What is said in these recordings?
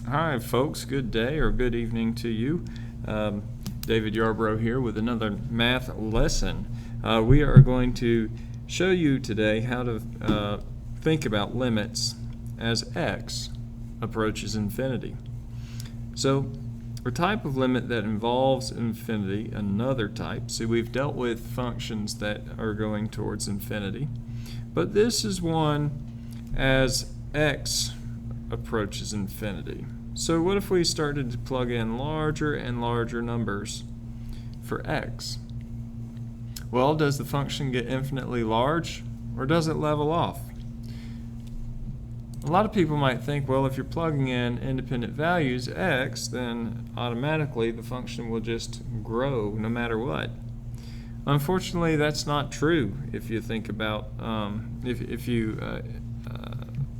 Hi, folks. Good day or good evening to you. David Yarbrough here with another math lesson. We are going to show you today how to think about limits as x approaches infinity. So, a type of limit that involves infinity, another type. See, we've dealt with functions that are going towards infinity, but this is one as x approaches infinity. So what if we started to plug in larger and larger numbers for x? Well, does the function get infinitely large, or does it level off? A lot of people might think, well, if you're plugging in independent values, x, then automatically the function will just grow no matter what. Unfortunately, that's not true if you think about,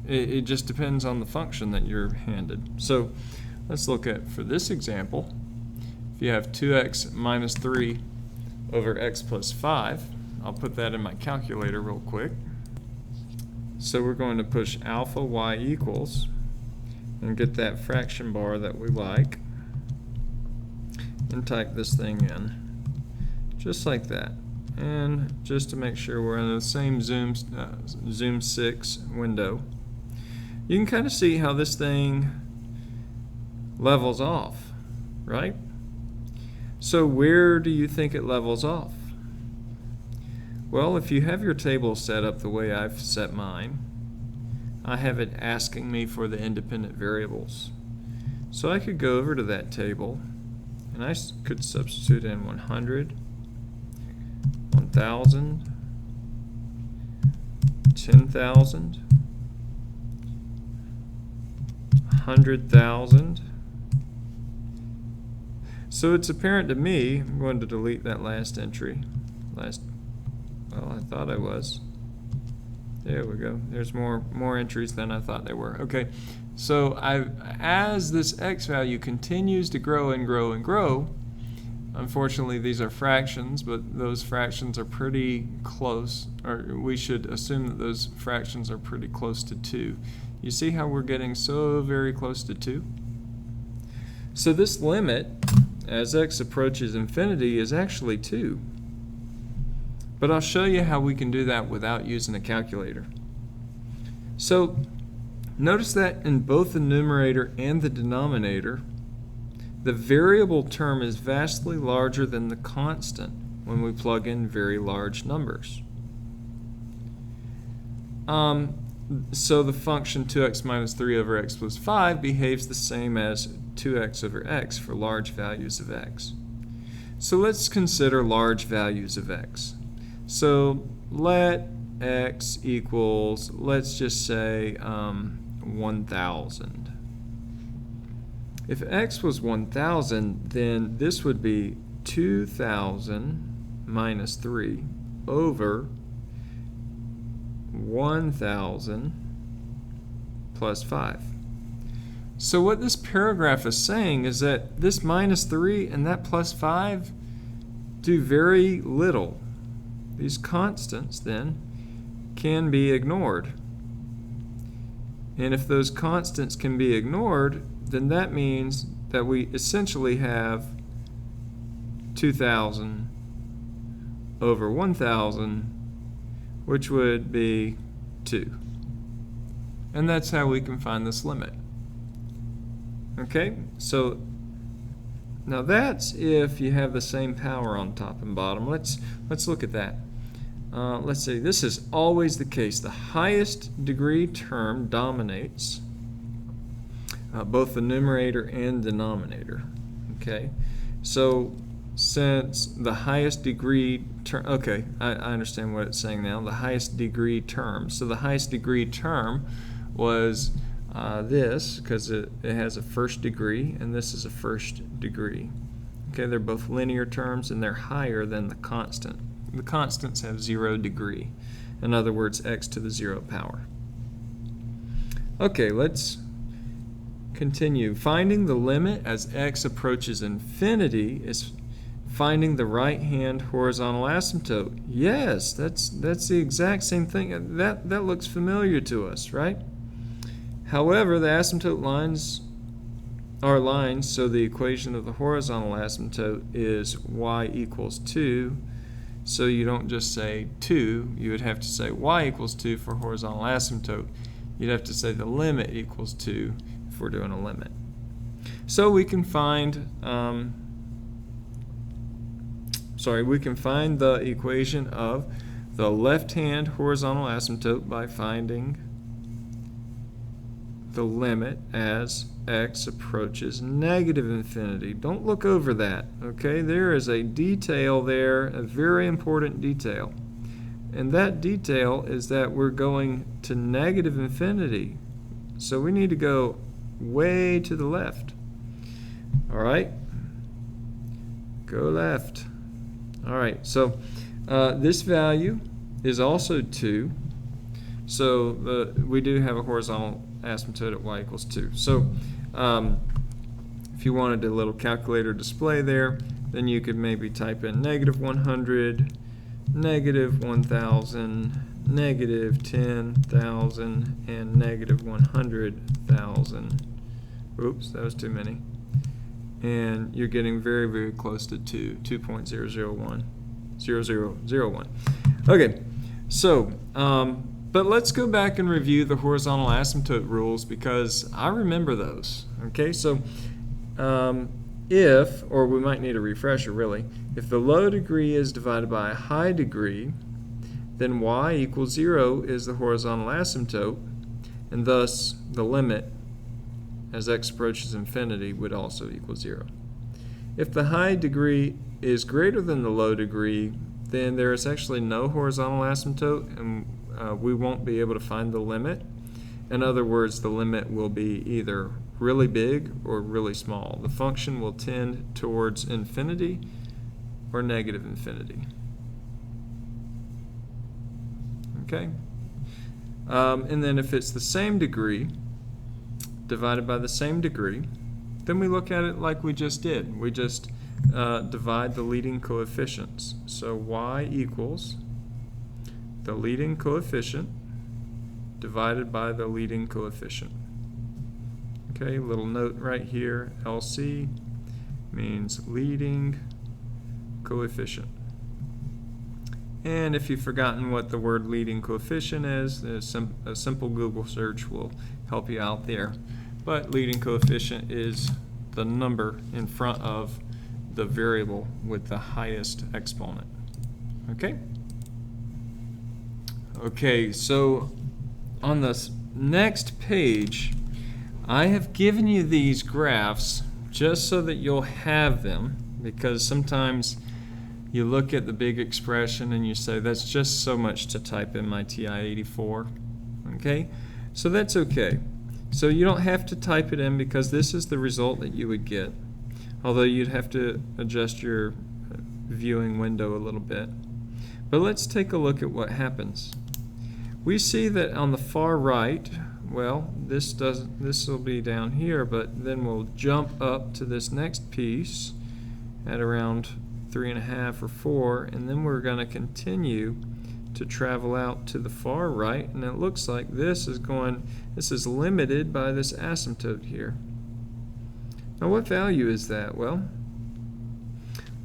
it just depends on the function that you're handed. So let's look at, for this example, if you have 2x minus 3 over x plus 5, I'll put that in my calculator real quick. So we're going to push alpha y equals and get that fraction bar that we like and type this thing in just like that. And just to make sure we're in the same Zoom 6 window, you can kind of see how this thing levels off, right? So where do you think it levels off? Well, if you have your table set up the way I've set mine, I have it asking me for the independent variables. So I could go over to that table and I could substitute in 100, 1,000, 10,000, 100,000. So it's apparent to me, I'm going to delete that last entry. Well, I thought I was. There we go. There's more entries than I thought there were. Okay, so as this x value continues to grow and grow and grow, unfortunately these are fractions, but those fractions are pretty close, or we should assume that those fractions are pretty close to 2. You see how we're getting so very close to 2? So this limit, as x approaches infinity, is actually 2. But I'll show you how we can do that without using a calculator. So notice that in both the numerator and the denominator, the variable term is vastly larger than the constant when we plug in very large numbers. So the function 2x minus 3 over x plus 5 behaves the same as 2x over x for large values of x. So let's consider large values of x. So let x equals, let's just say 1,000. If x was 1,000, then this would be 2,000 minus 3 over 1,000 plus 5. So what this paragraph is saying is that this minus 3 and that plus 5 do very little. These constants then can be ignored. And if those constants can be ignored, then that means that we essentially have 2,000 over 1,000, which would be 2. And that's how we can find this limit. Okay, so now that's if you have the same power on top and bottom. Let's look at that. Let's say this is always the case. The highest degree term dominates both the numerator and denominator. Okay, so since the highest degree term, okay, I understand what it's saying now. The highest degree term. So the highest degree term was this, because it has a first degree, and this is a first degree. Okay, they're both linear terms, and they're higher than the constant. The constants have 0 degree. In other words, x to the 0 power. Okay, let's continue. Finding the limit as x approaches infinity is finding the right-hand horizontal asymptote. Yes, that's the exact same thing. That looks familiar to us, right? However, the asymptote lines our lines, so the equation of the horizontal asymptote is y equals 2. So you don't just say 2, you would have to say y equals 2 for horizontal asymptote. You'd have to say the limit equals 2 if we're doing a limit. So we can find we can find the equation of the left-hand horizontal asymptote by finding the limit as x approaches negative infinity. Don't look over that, okay? There is a detail there, a very important detail. And that detail is that we're going to negative infinity. So we need to go way to the left. All right? Go left. All right, so this value is also 2. So we do have a horizontal asymptote at y equals 2. So if you wanted a little calculator display there, then you could maybe type in -100, -1000, -10,000, and -100,000. Oops, that was too many. And you're getting very, very close to 2.001. Okay, so but let's go back and review the horizontal asymptote rules because I remember those. Okay, so or we might need a refresher really, if the low degree is divided by a high degree, then y equals 0 is the horizontal asymptote, and thus the limit as x approaches infinity would also equal 0. If the high degree is greater than the low degree, then there is actually no horizontal asymptote, and we won't be able to find the limit. In other words, the limit will be either really big or really small. The function will tend towards infinity or negative infinity. Okay? And then if it's the same degree, divided by the same degree, then we look at it like we just did. We just divide the leading coefficients. So y equals the leading coefficient divided by the leading coefficient. Okay, little note right here, LC means leading coefficient. And if you've forgotten what the word leading coefficient is, a simple Google search will help you out there. But leading coefficient is the number in front of the variable with the highest exponent. Okay? Okay, so on this next page, I have given you these graphs just so that you'll have them, because sometimes you look at the big expression and you say, that's just so much to type in my TI-84. Okay? So that's okay. So you don't have to type it in because this is the result that you would get, although you'd have to adjust your viewing window a little bit. But let's take a look at what happens. We see that on the far right, well, this will be down here, but then we'll jump up to this next piece at around 3.5 or 4, and then we're going to continue to travel out to the far right, and it looks like this is limited by this asymptote here. Now what value is that? Well,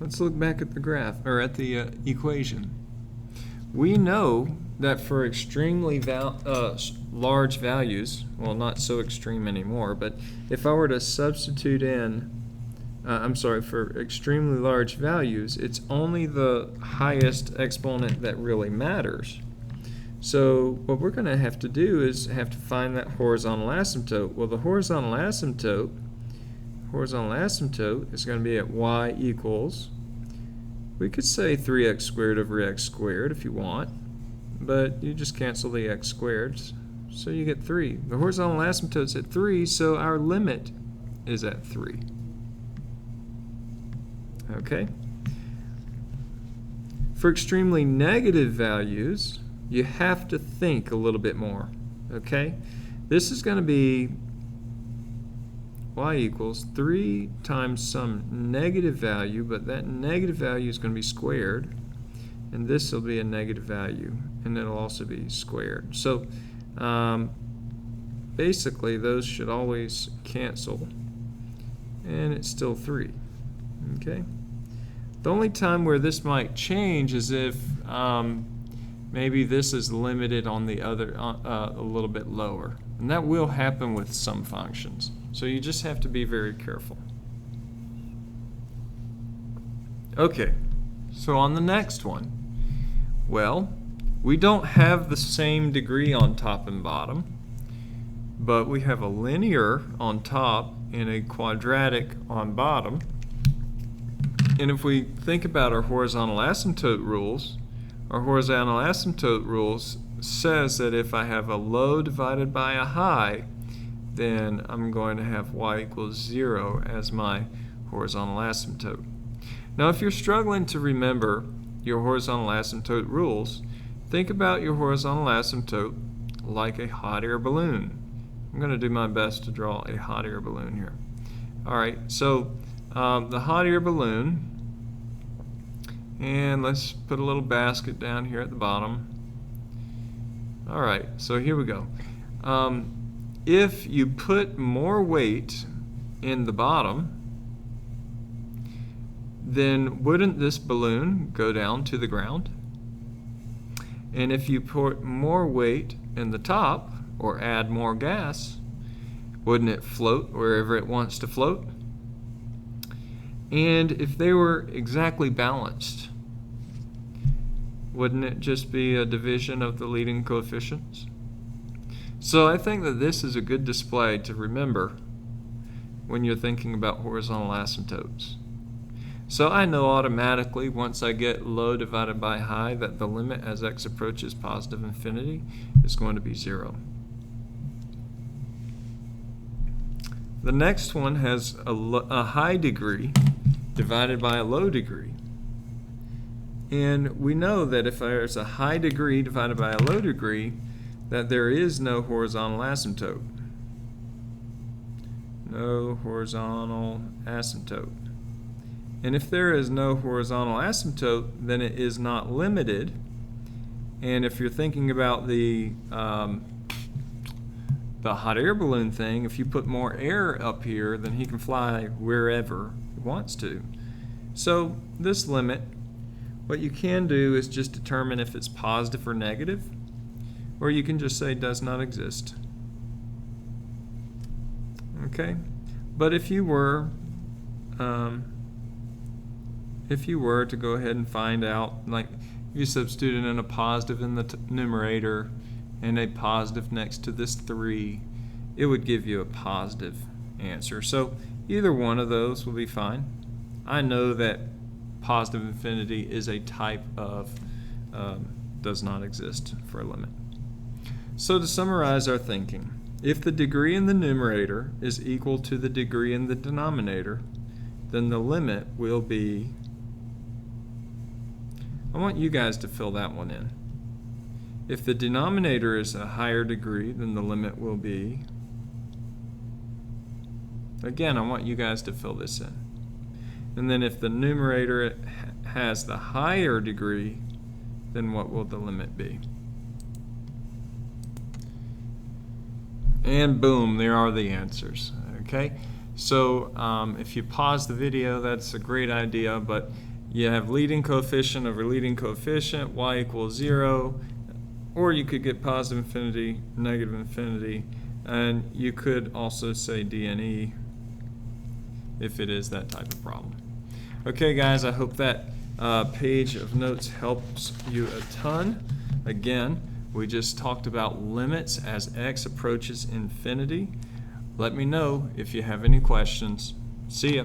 let's look back at the graph, or at the equation. We know that for extremely large values, well, not so extreme anymore, but if I were to substitute in for extremely large values, it's only the highest exponent that really matters. So what we're going to have to do is have to find that horizontal asymptote. Well, the horizontal asymptote is going to be at y equals, we could say 3x squared over x squared if you want, but you just cancel the x squared, so you get 3. The horizontal asymptote's at 3, so our limit is at 3. Okay? For extremely negative values, you have to think a little bit more. Okay? This is going to be y equals 3 times some negative value, but that negative value is going to be squared, and this will be a negative value, and it'll also be squared. So basically those should always cancel. and it's still 3. Okay. The only time where this might change is if maybe this is limited on the other a little bit lower, and that will happen with some functions. So you just have to be very careful. Okay, so on the next one, well, we don't have the same degree on top and bottom, but we have a linear on top and a quadratic on bottom. And if we think about our horizontal asymptote rules, our horizontal asymptote rules says that if I have a low divided by a high, then I'm going to have y equals 0 as my horizontal asymptote. Now, if you're struggling to remember your horizontal asymptote rules, think about your horizontal asymptote like a hot air balloon. I'm going to do my best to draw a hot air balloon here. All right, so the hot air balloon, and let's put a little basket down here at the bottom. All right, so here we go. If you put more weight in the bottom, then wouldn't this balloon go down to the ground? And if you put more weight in the top, or add more gas, wouldn't it float wherever it wants to float? And if they were exactly balanced, wouldn't it just be a division of the leading coefficients? So I think that this is a good display to remember when you're thinking about horizontal asymptotes. So I know automatically once I get low divided by high that the limit as x approaches positive infinity is going to be 0. The next one has a high degree divided by a low degree. And we know that if there's a high degree divided by a low degree, that there is no horizontal asymptote. No horizontal asymptote. And if there is no horizontal asymptote, then it is not limited. And if you're thinking about the hot air balloon thing, if you put more air up here, then he can fly wherever he wants to. So this limit, what you can do is just determine if it's positive or negative, or you can just say does not exist. Okay, but if you were to go ahead and find out, like if you substituted in a positive in the numerator and a positive next to this 3, it would give you a positive answer. So either one of those will be fine. I know that positive infinity is a type of does not exist for a limit. So to summarize our thinking, if the degree in the numerator is equal to the degree in the denominator, then the limit will be, I want you guys to fill that one in. If the denominator is a higher degree, then the limit will be, again, I want you guys to fill this in. And then if the numerator has the higher degree, then what will the limit be? And boom, there are the answers. Okay, so if you pause the video, that's a great idea, but you have leading coefficient over leading coefficient, y equals 0, or you could get positive infinity, negative infinity, and you could also say D and E if it is that type of problem. Okay guys, I hope that page of notes helps you a ton. Again, we just talked about limits as x approaches infinity. Let me know if you have any questions. See ya.